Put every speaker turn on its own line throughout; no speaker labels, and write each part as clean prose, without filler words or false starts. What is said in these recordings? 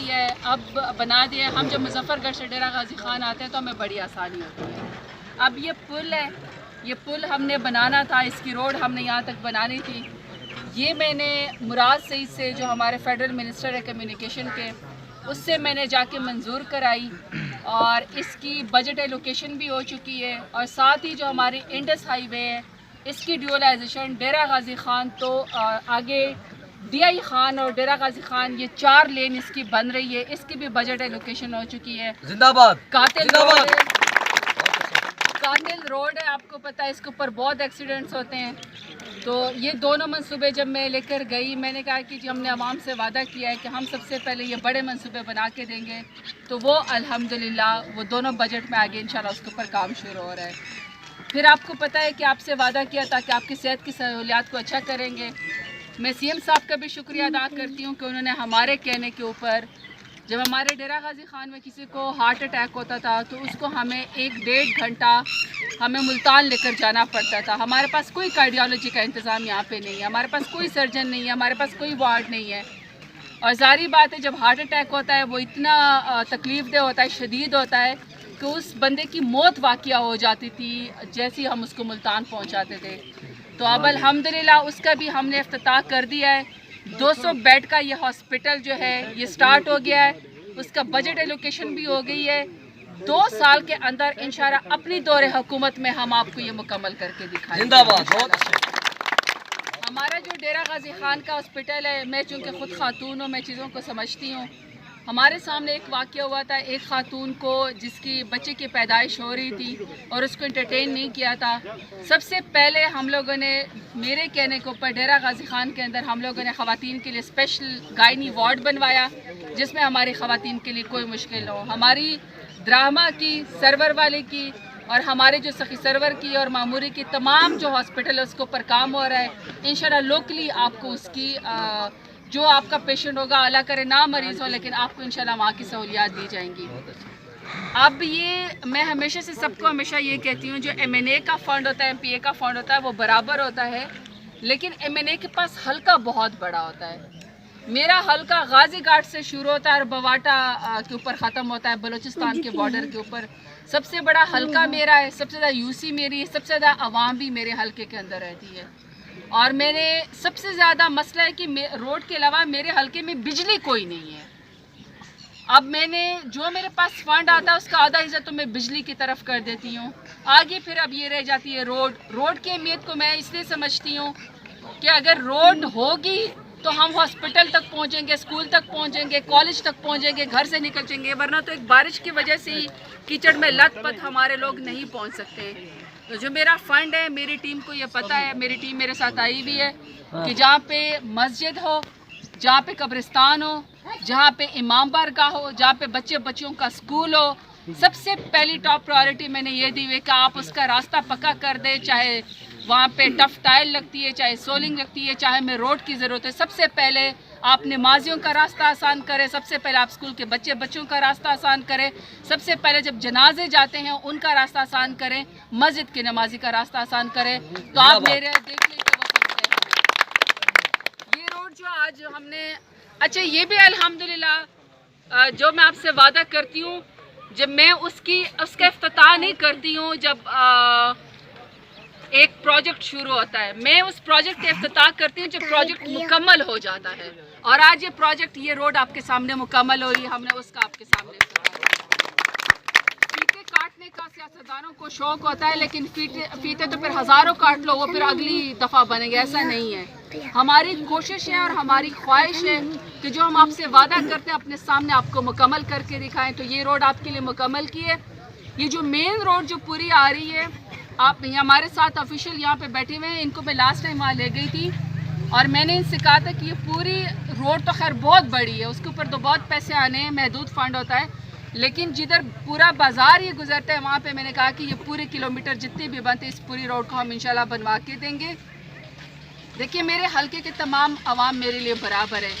دیا ہے، اب بنا دیا ہے. ہم جب مظفر گڑھ سے ڈیرہ غازی خان آتے ہیں تو ہمیں بڑی آسانی ہوتی ہے. اب یہ پل ہے، یہ پل ہم نے بنانا تھا، اس کی روڈ ہم نے یہاں تک بنانی تھی. یہ میں نے مراد سعید سے جو ہمارے فیڈرل منسٹر ہے کمیونیکیشن کے، اس سے میں نے جا کے منظور کرائی اور اس کی بجٹ ایلوکیشن بھی ہو چکی ہے. اور ساتھ ہی جو ہماری انڈس ہائی وے ہے اس کی ڈیولائزیشن ڈیرہ غازی خان تو آگے ڈی آئی خان اور ڈیرہ غازی خان، یہ 4 لین اس کی بن رہی ہے، اس کی بھی بجٹ ایلوکیشن ہو چکی ہے.
زندہ باد.
کاتل روڈ ہے، آپ کو پتہ ہے اس کے اوپر بہت ایکسیڈنٹس ہوتے ہیں. تو یہ دونوں منصوبے جب میں لے کر گئی، میں نے کہا کہ ہم نے عوام سے وعدہ کیا ہے کہ ہم سب سے پہلے یہ بڑے منصوبے بنا کے دیں گے. تو وہ الحمدللہ وہ دونوں بجٹ میں آگے انشاءاللہ اس کے اوپر کام شروع ہو رہا ہے. پھر آپ کو پتہ ہے کہ آپ سے وعدہ کیا تھا کہ آپ کی صحت کی سہولیات کو اچھا کریں گے. میں سی ایم صاحب کا بھی شکریہ ادا کرتی ہوں کہ انہوں نے ہمارے کہنے کے اوپر، جب ہمارے ڈیرہ غازی خان میں کسی کو ہارٹ اٹیک ہوتا تھا تو اس کو ہمیں 1-1.5 گھنٹہ ہمیں ملتان لے کر جانا پڑتا تھا. ہمارے پاس کوئی کارڈیالوجی کا انتظام یہاں پہ نہیں ہے، ہمارے پاس کوئی سرجن نہیں ہے، ہمارے پاس کوئی وارڈ نہیں ہے. اور ظاہری بات ہے جب ہارٹ اٹیک ہوتا ہے وہ اتنا تکلیف دہ ہوتا ہے، شدید ہوتا ہے کہ اس بندے کی موت واقعہ ہو جاتی تھی جیسے ہم اس کو ملتان پہنچاتے تھے. تو اب الحمدللہ اس کا بھی ہم نے افتتاح کر دیا ہے. 200 بیڈ کا یہ ہاسپٹل جو ہے یہ سٹارٹ ہو گیا ہے، اس کا بجٹ ایلوکیشن بھی ہو گئی ہے. 2 سال کے اندر انشاءاللہ اپنی دور حکومت میں ہم آپ کو یہ مکمل کر کے دکھائیں گے.
زندہ باد.
ہمارا جو ڈیرہ غازی خان کا ہاسپٹل ہے، میں چونکہ خود خاتون ہوں، میں چیزوں کو سمجھتی ہوں. ہمارے سامنے ایک واقعہ ہوا تھا، ایک خاتون کو جس کی بچے کی پیدائش ہو رہی تھی اور اس کو انٹرٹین نہیں کیا تھا. سب سے پہلے ہم لوگوں نے میرے کہنے کے اوپر ڈیرہ غازی خان کے اندر ہم لوگوں نے خواتین کے لیے اسپیشل گائنی وارڈ بنوایا جس میں ہماری خواتین کے لیے کوئی مشکل نہ ہو. ہماری ڈرامہ کی، سرور والے کی اور ہمارے جو سخی سرور کی اور معموری کی تمام جو ہاسپٹل ہے اس کے اوپر کام ہو رہا ہے. انشاءاللہ لوکلی آپ کو اس کی جو آپ کا پیشنٹ ہوگا، اللہ کرے نہ مریض ہو لیکن آپ کو انشاءاللہ وہاں کی سہولیات دی جائیں گی. اب یہ میں ہمیشہ سے سب کو ہمیشہ یہ کہتی ہوں، جو ایم این اے کا فنڈ ہوتا ہے، ایم پی اے کا فنڈ ہوتا ہے وہ برابر ہوتا ہے، لیکن ایم این اے کے پاس حلقہ بہت بڑا ہوتا ہے. میرا حلقہ غازی گھاٹ سے شروع ہوتا ہے اور بواٹا کے اوپر ختم ہوتا ہے، بلوچستان کے بارڈر کے اوپر. سب سے بڑا حلقہ میرا ہے، سب سے زیادہ یو سی میری ہے، سب سے زیادہ عوام بھی میرے حلقے کے اندر رہتی ہے. اور میں نے سب سے زیادہ مسئلہ ہے کہ روڈ کے علاوہ میرے حلقے میں بجلی کوئی نہیں ہے. اب میں نے جو میرے پاس فنڈ آتا ہے اس کا آدھا حصہ تو میں بجلی کی طرف کر دیتی ہوں. آگے پھر اب یہ رہ جاتی ہے روڈ کی اہمیت کو میں اس لیے سمجھتی ہوں کہ اگر روڈ ہوگی تو ہم ہاسپٹل تک پہنچیں گے، اسکول تک پہنچیں گے، کالج تک پہنچیں گے، گھر سے نکلیں گے. ورنہ تو ایک بارش کی وجہ سے ہی کیچڑ میں لت پت ہمارے لوگ نہیں پہنچ سکتے. تو جو میرا فنڈ ہے، میری ٹیم کو یہ پتہ ہے، میری ٹیم میرے ساتھ آئی بھی ہے کہ جہاں پہ مسجد ہو، جہاں پہ قبرستان ہو، جہاں پہ امام بارگاہ ہو، جہاں پہ بچوں کا اسکول ہو، سب سے پہلی ٹاپ پرائیورٹی میں نے یہ دی ہوئی کہ آپ اس کا راستہ پکا کر دیں. چاہے وہاں پہ ٹف ٹائل لگتی ہے، چاہے سولنگ لگتی ہے، چاہے میں روڈ کی ضرورت ہے. سب سے پہلے آپ نمازیوں کا راستہ آسان کریں، سب سے پہلے آپ اسکول کے بچوں کا راستہ آسان کریں، سب سے پہلے جب جنازے جاتے ہیں ان کا راستہ آسان کریں، مسجد کے نمازی کا راستہ آسان کریں. تو آپ میرے دیکھ لیں کہ یہ روڈ جو آج ہم نے، اچھا یہ بھی الحمدللہ جو میں آپ سے وعدہ کرتی ہوں، جب میں اس کا افتتاح نہیں کرتی ہوں، جب ایک پروجیکٹ شروع ہوتا ہے، میں اس پروجیکٹ کا افتتاح کرتی ہوں جب پروجیکٹ مکمل ہو جاتا ہے. اور آج یہ پروجیکٹ، یہ روڈ آپ کے سامنے مکمل ہو رہی ہے، ہم نے اس کا آپ کے سامنے فیتے کاٹنے کا سیاستدانوں کو شوق ہوتا ہے، لیکن فیتے تو پھر ہزاروں کاٹ لو وہ پھر اگلی دفعہ بنے گے، ایسا نہیں ہے. ہماری کوشش ہے اور ہماری خواہش ہے کہ جو ہم آپ سے وعدہ کرتے ہیں اپنے سامنے آپ کو مکمل کر کے دکھائیں. تو یہ روڈ آپ کے لیے مکمل کی ہے. یہ جو مین روڈ جو پوری آ رہی ہے، آپ ہمارے ساتھ آفیشیل یہاں پہ بیٹھے ہوئے ہیں، ان کو میں لاسٹ ٹائم وہاں لے گئی تھی اور میں نے ان سے کہا تھا کہ یہ پوری روڈ تو خیر بہت بڑی ہے، اس کے اوپر تو بہت پیسے آنے ہیں، محدود فنڈ ہوتا ہے، لیکن جدھر پورا بازار یہ گزرتا ہے وہاں پہ میں نے کہا کہ یہ پورے کلومیٹر جتنے بھی بنتے اس پوری روڈ کو ہم انشاءاللہ بنوا کے دیں گے. دیکھیے میرے حلقے کے تمام عوام میرے لیے برابر ہے.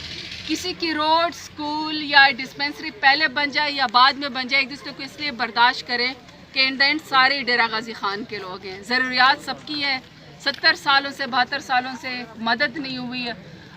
کسی کی روڈ، اسکول یا ڈسپینسری پہلے بن جائے یا بعد میں بن جائے، ایک دوسرے کو اس لیے برداشت کریں کہ ان دا اینڈ سارے ڈیرہ غازی خان کے لوگ ہیں. ضروریات سب کی ہے. 70 سالوں سے 72 سالوں سے مدد نہیں ہوئی ہے.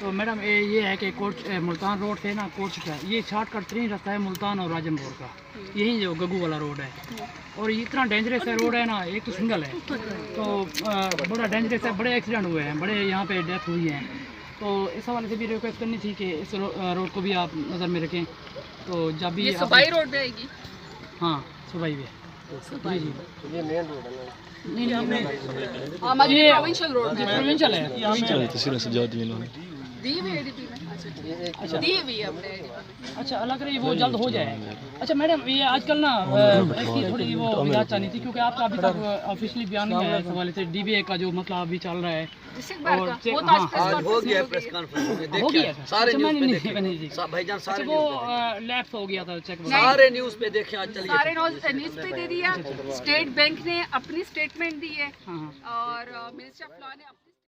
تو میڈم یہ ہے کہ کوٹ ملتان روڈ سے نا کوٹ کا یہ شارٹ کٹ ترین راستہ ہے ملتان اور راجن پور کا، یہی جو گگو والا روڈ ہے، اور یہ اتنا ڈینجرس ہے روڈ ہے نا، ایک تو سنگل ہے تو بڑا ڈینجرس ہے، بڑے ایکسیڈنٹ ہوئے ہیں، بڑے یہاں پہ ڈیتھ ہوئی ہیں، تو اس حوالے سے بھی ریکویسٹ کرنی تھی کہ اس روڈ کو بھی آپ نظر میں رکھیں، تو جب بھی
یہ صوبائی روڈ رہے گی؟
ہاں صوبائی بھی جی جی
ہماری پروونشل روڈ ہے،
پروونشل ہے
تصویریں سجا دی انہوں نے.
دی ہوئی ADP میں، دی ہوئی ہے اپنے ADP میں.
اچھا اللہ کرے وہ جلد ہو جائے. اچھا میڈم یہ آج کل نا اس کی تھوڑی وہ وضاحت چاہنی تھی کیونکہ آپ کا ابھی تک آفیشلی بیان نہیں ہے اس حوالے سے DBA کا جو مسئلہ ابھی چل رہا ہے.
ہو گیا پریس کانفرنس میں دیکھیں سارے نیوز پہ دیکھیں بھائی جان سارے
وہ لیپس ہو گیا تھا چیک
سارے نیوز پہ دیکھیں آج چلیے
سارے نیوز پہ دے دیا. اسٹیٹ بینک نے اپنی اسٹیٹمنٹ دی ہے اور منسٹر آف لا نے